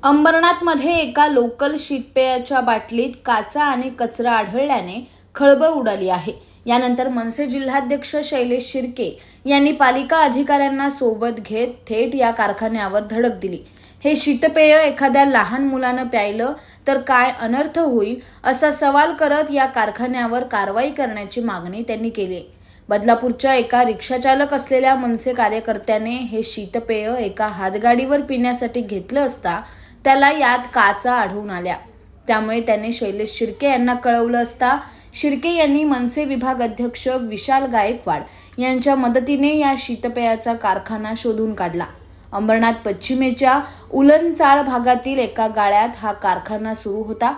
अंबरनाथमध्ये एका लोकल शीतपेयाच्या बाटलीत काचा आणि कचरा आढळल्याने खळबळ उडाली आहे। यानंतर मनसे जिल्हाध्यक्ष शैलेश शिर्के यांनी पालिका अधिकाऱ्यांना सोबत घेत थेट या कारखान्यावर धडक दिली। हे शीतपेय एखाद्या लहान मुलानं प्यायलं तर काय अनर्थ होईल असा सवाल करत या कारखान्यावर कारवाई करण्याची मागणी त्यांनी केली। बदलापूरच्या एका रिक्षाचालक असलेल्या मनसे कार्यकर्त्याने हे शीतपेय एका हातगाडीवर पिण्यासाठी घेतलं असता त्याला यात काचा आढळून आल्या। त्यामुळे त्याने शैलेश शिर्के यांना कळवलं असता शिर्के यांनी मनसे विभाग अध्यक्ष विशाल गायकवाड यांच्या मदतीने या शीतपेयाचा कारखाना शोधून काढला। अंबरनाथ पश्चिमेच्या उलनचाळ भागातील एका गाळ्यात हा कारखाना सुरू होता।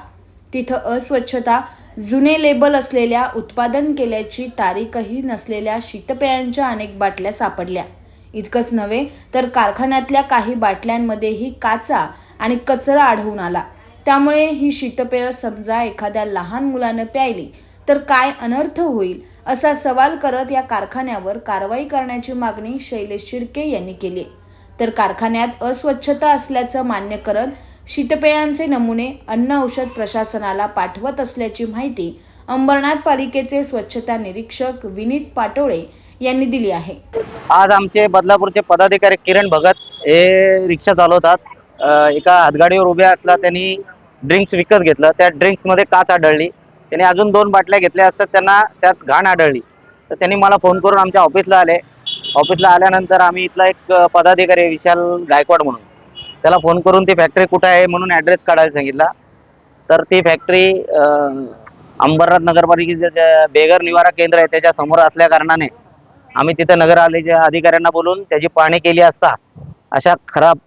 तिथं अस्वच्छता, जुने लेबल असलेल्या, उत्पादन केल्याची तारीखही नसलेल्या शीतपेयांच्या अनेक बाटल्या सापडल्या। इतकंच नव्हे तर कारखान्यातल्या काही बाटल्यांमध्येही काचा आणि कचरा आढळून आला। त्यामुळे ही शीतपेय समजा एखाद्या लहान मुलानं प्यायली तर काय अनर्थ होईल असा सवाल करत या कारखान्यावर कारवाई करण्याची मागणी शैलेश शिर्के यांनी केली। तर कारखान्यात अस्वच्छता असल्याचं मान्य करत शीतपेयांचे नमुने अन्न औषध प्रशासनाला पाठवत असल्याची माहिती अंबरनाथ पालिकेचे स्वच्छता निरीक्षक विनीत पाटोळे यांनी दिली आहे। आज आमचे बदलापूरचे पदाधिकारी किरण भगत हे रिक्षा चालवतात। एका हातगाडीवर उभ्या असला त्यांनी ड्रिंक्स विकत घेतलं। त्या ड्रिंक्समध्ये काच आढळली। त्यांनी अजून 2 बाटल्या घेतल्या असतात, त्यांना त्यात घाण आढळली। तर त्यांनी मला फोन करून आमच्या ऑफिसला आले। ऑफिसला आल्यानंतर आम्ही इथला एक पदाधिकारी विशाल गायकवाड म्हणून त्याला फोन करून ती फॅक्टरी कुठे आहे म्हणून ॲड्रेस काढायला सांगितला। तर ती फॅक्टरी अंबरनाथ नगरपालिकेचे बेघर निवारा केंद्र आहे त्याच्या समोर असल्या कारणाने आम्ही तिथे नगर अधिकाऱ्यांना बोलून त्याची पाहणी केली असता अशा खराब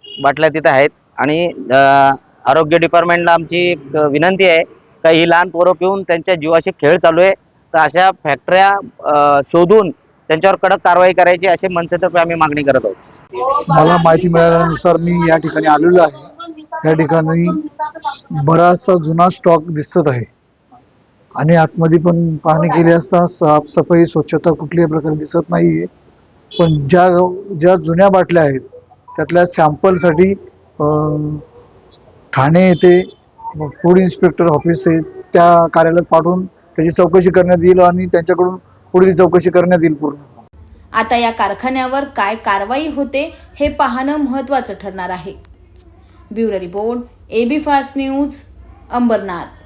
बाटल्या तिथे आहेत। आणि आरोग्य डिपार्टमेंटला आमची एक विनंती आहे का ही लहान पोरं पिऊन त्यांच्या जीवाशी खेळ चालू आहे, तर अशा फॅक्टऱ्या शोधून त्यांच्यावर कडक कारवाई करायची अशी मनसेतर्फे आम्ही मागणी करत आहोत। मला माहिती मिळाल्यानुसार मी या ठिकाणी आलेलो आहे। या ठिकाणी बराचसा जुना स्टॉक दिसत आहे आणि आतमध्ये पण पाहणी केली असता साफसफाई स्वच्छता कुठल्याही प्रकारे दिसत नाहीये। पण ज्या जुन्या बाटल्या आहेत त्यातल्या सॅम्पलसाठी ठाणे येथे फूड इन्स्पेक्टर ऑफिस आहे त्या कार्यालयात पाठवून त्याची चौकशी करण्यात येईल आणि त्यांच्याकडून पुढील चौकशी करण्यात येईल पूर्ण। आता या कारखान्यावर काय कारवाई होते हे पाहणं महत्त्वाचं ठरणार आहे। Bureau report, AB fast news, Ambernath.